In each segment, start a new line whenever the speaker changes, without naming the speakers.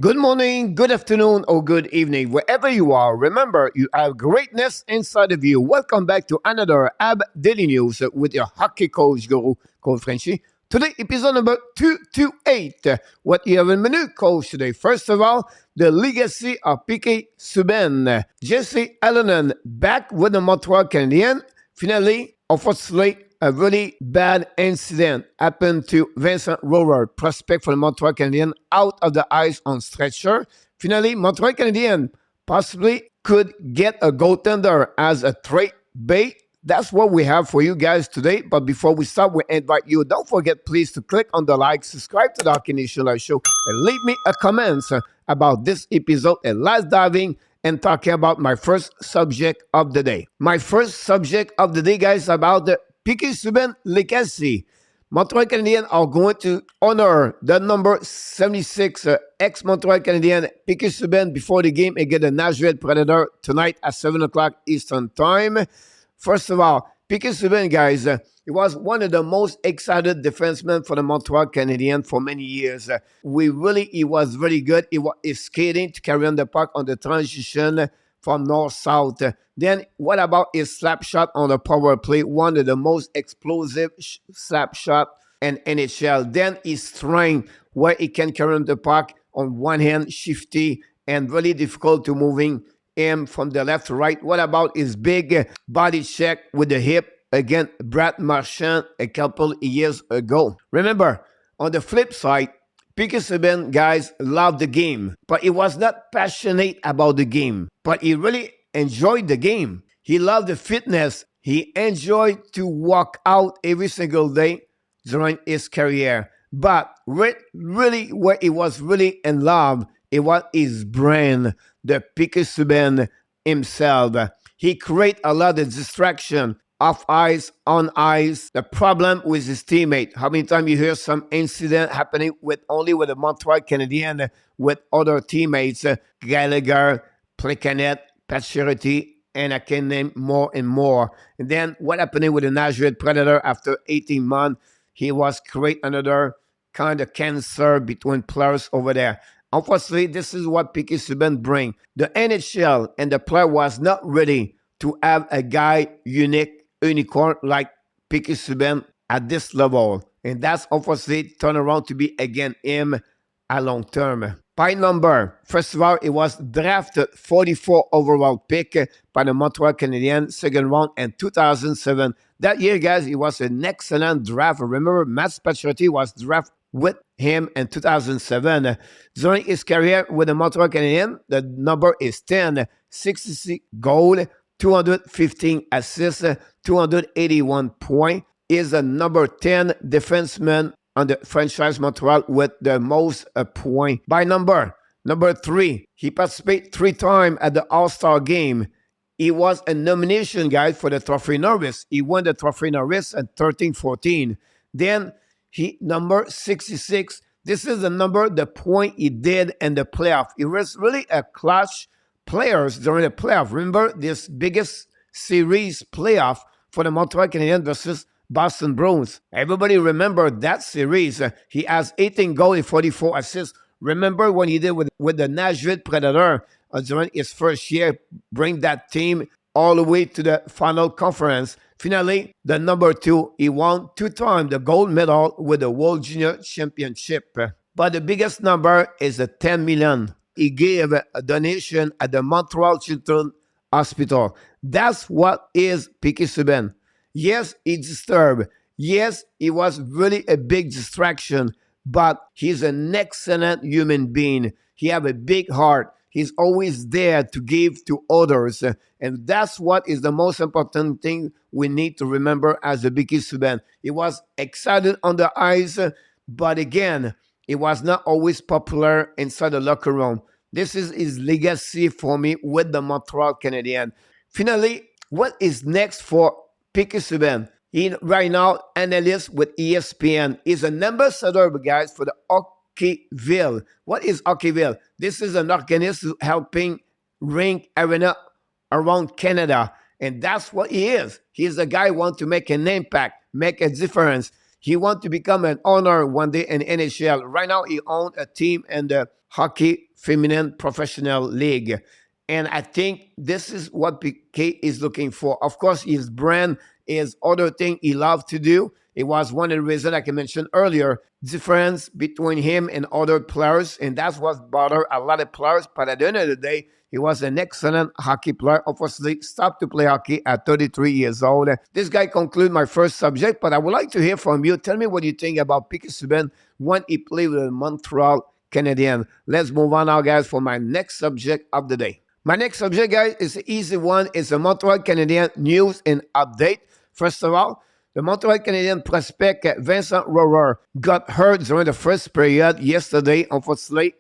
Good morning, good afternoon, or good evening, wherever you are. Remember, you have greatness inside of you. Welcome back to another AB Daily News with your hockey coach guru called Frenchy. Today, episode number 228. What you have in menu, coach, today? First of all, the legacy of P.K. Subban. Jesse Allen back with the Montreal Canadiens. Finally, unfortunately, a really bad incident happened to Vincent Roller, prospect for the Montreal Canadiens, out of the ice on stretcher. Finally, Montreal Canadiens possibly could get a goaltender as a trade bait. That's what we have for you guys today. But before we start, we invite you, don't forget please to click on the like, subscribe to the Hockey Nation Live Show, and leave me a comment about this episode. And let's dive in and talking about my first subject of the day. My first subject of the day, guys, about the P.K. Subban legacy. Montreal Canadiens are going to honor the number 76 ex-Montreal Canadiens P.K. Subban before the game against the Nashville Predator tonight at 7 o'clock Eastern Time. First of all, P.K. Subban, guys, he was one of the most excited defensemen for the Montreal Canadiens for many years. He was very good. He was skating to carry on the puck on the transition from north-south. Then what about his slap shot on the power play? One of the most explosive slap shot in NHL. Then his strength, where he can carry on the puck on one hand, shifty, and really difficult to moving him from the left to right. What about his big body check with the hip against Brad Marchand a couple years ago? Remember, on the flip side, P.K. Subban, guys, loved the game, but he was not passionate about the game, but he really enjoyed the game. He loved the fitness. He enjoyed to walk out every single day during his career. But really, where he was really in love, it was his brain, the P.K. Subban himself. He created a lot of distraction off ice, on ice, the problem with his teammate. How many times you hear some incident happening with the Montreal Canadiens with other teammates, Gallagher, Plekanec, Pacioretty, and I can name more and more. And then what happened with the Nashville Predator after 18 months? He was create another kind of cancer between players over there. Unfortunately, this is what P.K. Subban bring. The NHL and the player was not ready to have a guy unicorn like P.K. Subban at this level. And that's unfortunately turned around to be again him a long term. By number, first of all, it was drafted 44 overall pick by the Montreal Canadiens, second round in 2007. That year, guys, it was an excellent draft. Remember, Matt Pacioretty was drafted with him in 2007. During his career with the Montreal Canadiens, the number is 10, 66 goals, 215 assists, 281 points. Is the number 10 defenseman on the franchise Montreal with the most points. By number 3, he participated 3 times at the All-Star game. He was a nomination, guys, for the Trophy Norris. He won the Trophy Norris at 13-14. Then he number 66. This is the point he did in the playoff. He was really a clutch players during the playoff. Remember this biggest series playoff for the Montreal Canadiens versus Boston Bruins. Everybody remember that series. He has 18 goals and 44 assists. Remember when he did with the Nashville Predator during his first year, bring that team all the way to the final conference. Finally, the number 2, he won 2 times the gold medal with the World Junior Championship. But the biggest number is the 10 million. He gave a donation at the Montreal Children's Hospital. That's what is P.K. Subban. Yes, he disturbed. Yes, he was really a big distraction, but he's an excellent human being. He have a big heart. He's always there to give to others. And that's what is the most important thing we need to remember as a P.K. Subban. He was excited on the ice, but again, he was not always popular inside the locker room. This is his legacy for me with the Montreal Canadiens. Finally, what is next for P.K. Subban? He right now analyst with ESPN. He's an ambassador, guys, for the Hockeyville. What is Hockeyville? This is an organization helping rink arena around Canada. And that's what he is. He's a guy who wants to make an impact, make a difference. He wants to become an owner one day in NHL. Right now, he owns a team in the Hockey Feminine Professional League. And I think this is what PK is looking for. Of course, his brand is other thing he loves to do. It was one of the reasons, like I mentioned earlier, difference between him and other players. And that's what bothered a lot of players. But at the end of the day, he was an excellent hockey player. Obviously, stopped to play hockey at 33 years old. This guy concludes my first subject, but I would like to hear from you. Tell me what you think about P.K. Subban when he played with the Montreal Canadiens. Let's move on now, guys, for my next subject of the day. My next subject, guys, is an easy one. It's a Montreal Canadiens news and update. First of all, the Montreal Canadiens prospect Vincent Rohrer got hurt during the first period yesterday. Unfortunately,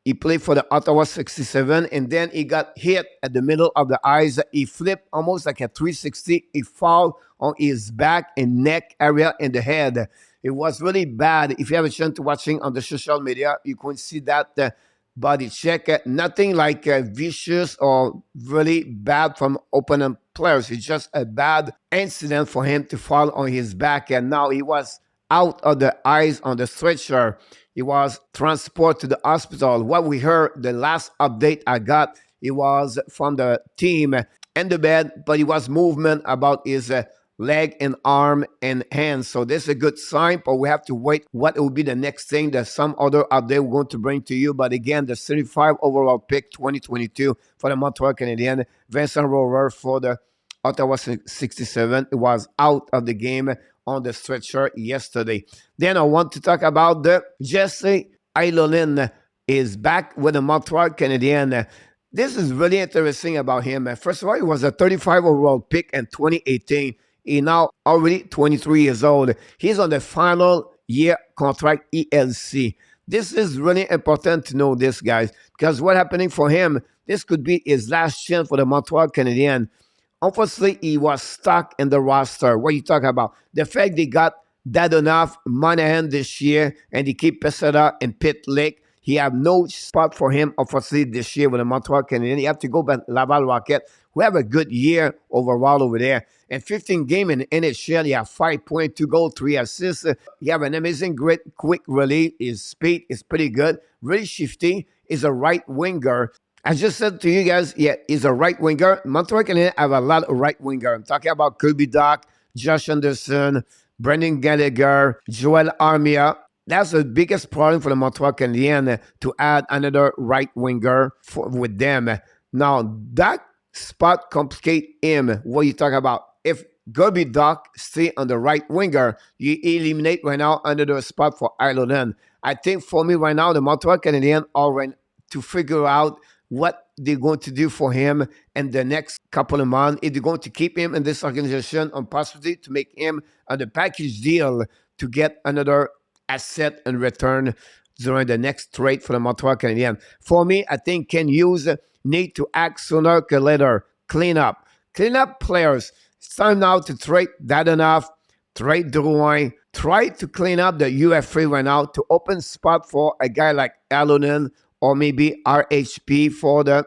he played for the Ottawa 67, and then he got hit at the middle of the eyes. He flipped almost like a 360. He fell on his back and neck area and the head. It was really bad. If you have a chance to watching on the social media, you can see that body check. Nothing like vicious or really bad from opponent players. It's just a bad incident for him to fall on his back, and now he was out of the eyes on the stretcher. He was transported to the hospital. What we heard, the last update I got, it was from the team in the bed, but it was movement about his leg and arm and hands. So this is a good sign, but we have to wait what will be the next thing. There's some other update we're going to bring to you. But again, the 35 overall pick 2022 for the Montreal Canadiens, Vincent Rohrer for the Ottawa 67, it was out of the game on the stretcher yesterday. Then I want to talk about the Jesse Ylönen is back with the Montreal Canadiens. This is really interesting about him. First of all, he was a 35 overall pick in 2018. He's now already 23 years old. He's on the final year contract ELC. This is really important to know this, guys, because what's happening for him, this could be his last chance for the Montreal Canadiens. Unfortunately, he was stuck in the roster. What are you talking about? The fact they got Dadonov, Monahan this year, and they keep Pesada and Pitlick. He have no spot for him, obviously, this year with the Montreal Canadiens. You have to go back to Laval Rocket, who have a good year overall over there. And 15 game in NHL, you have 5 points, 2 goals, 3 assists. You have an amazing, great, quick release. His speed is pretty good. Really shifty. He's a right winger. I just said to you guys, yeah, he's a right winger. Montreal Canadiens have a lot of right winger. I'm talking about Kirby Doc, Josh Anderson, Brendan Gallagher, Joel Armia. That's the biggest problem for the Montreal Canadiens to add another right winger with them. Now, that spot complicate him. What you talking about? If Kirby Doc stay on the right winger, you eliminate right now another spot for Ylönen. I think for me right now, the Montreal Canadiens are ready to figure out what they're going to do for him in the next couple of months. If they're going to keep him in this organization on possibility to make him on the package deal to get another asset in return during the next trade for the Montreal Canadiens. For me, I think Ken Hughes need to act sooner than later. Clean up players. It's time now to trade Dadonov, trade Drouin, try to clean up the UFA right now to open spot for a guy like Ylönen or maybe RHP for the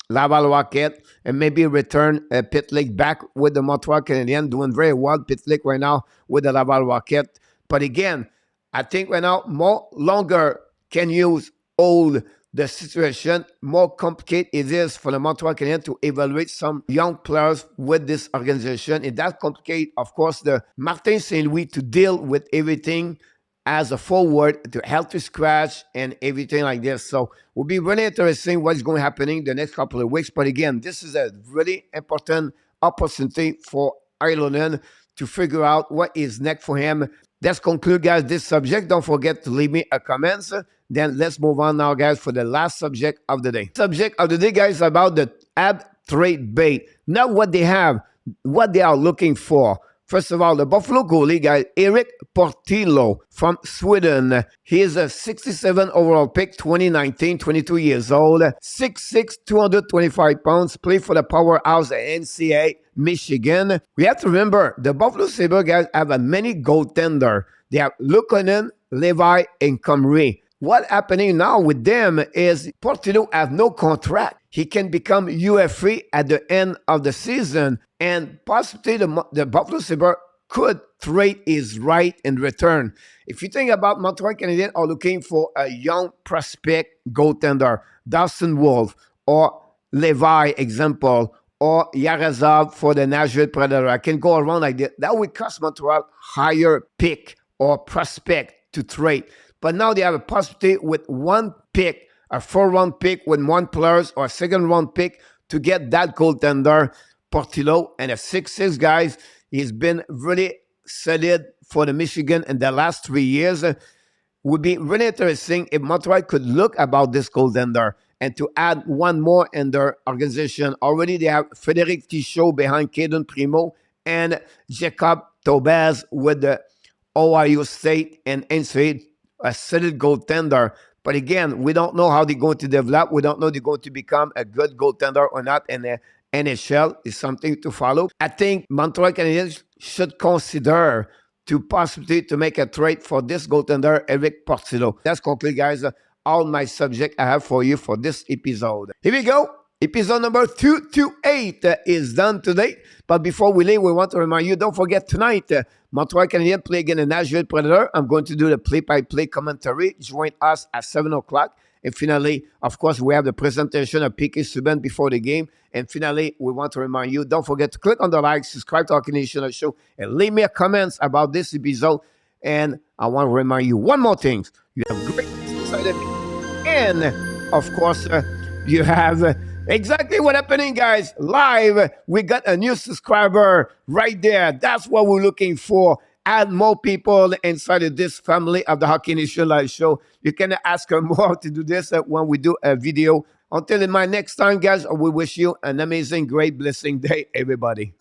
Laval Rocket, and maybe return Pitlick back with the Montreal Canadiens, doing very well. Pitlick right now with the Laval Rocket. But again, I think right now more longer can use hold the situation, more complicated it is for the Montreal Canadiens to evaluate some young players with this organization. And that complicates, of course, the Martin St. Louis to deal with everything as a forward to help to scratch and everything like this. So it will be really interesting what's going to happen the next couple of weeks. But again, this is a really important opportunity for Ylönen to figure out what is next for him. Let's conclude, guys, this subject. Don't forget to leave me a comment. Then let's move on now, guys, for the last subject of the day. Subject of the day, guys, about the HABS trade bait. Now what they have, what they are looking for. First of all, the Buffalo goalie, guy, ERIK Portillo from Sweden. He is a 67 overall pick, 2019, 22 years old, 6'6", 225 pounds, played for the powerhouse at NCAA Michigan. We have to remember, the Buffalo Sabres, guys, have a many goaltender. They have Luukkonen, Levi, and Comrie. What happening now with them is Portillo has no contract. He can become UFA at the end of the season, and possibly the Buffalo Sabres could trade his right in return. If you think about Montreal Canadiens are looking for a young prospect goaltender, Dawson Wolf or Levi, example, or Yarazov for the Nashville Predator. I can go around like that. That would cost Montreal higher pick or prospect to trade. But now they have a possibility with one pick, a 4th-round pick with 1 players or a 2nd-round pick to get that goaltender, Portillo, and a 6'6", guys. He's been really solid for the Michigan in the last 3 years. Would be really interesting if Montreal could look about this goaltender and to add one more in their organization. Already they have Frédéric Tichot behind Caden Primo and Jacob Tobaz with the Ohio State and NCAA, a solid goaltender. But again, we don't know how they're going to develop. We don't know they're going to become a good goaltender or not. And the NHL is something to follow. I think Montreal Canadiens should consider to possibly to make a trade for this goaltender, ERIK Portillo. That's complete, guys. All my subject I have for you for this episode. Here we go. Episode number 228 is done today. But before we leave, we want to remind you, don't forget tonight, Montreal Canadiens play against the Nashville Predator. I'm going to do the play-by-play commentary. Join us at 7 o'clock. And finally, of course, we have the presentation of PK Subban before the game. And finally, we want to remind you, don't forget to click on the like, subscribe to our Canadian show, and leave me a comments about this episode. And I want to remind you one more thing. You have great inside of you. And, of course, you have exactly what happening, guys. Live, we got a new subscriber right there. That's what we're looking for. Add more people inside of this family of the Hockey Nation Live Show. You can ask her more to do this when we do a video. Until in my next time, guys, we wish you an amazing, great, blessing day, everybody.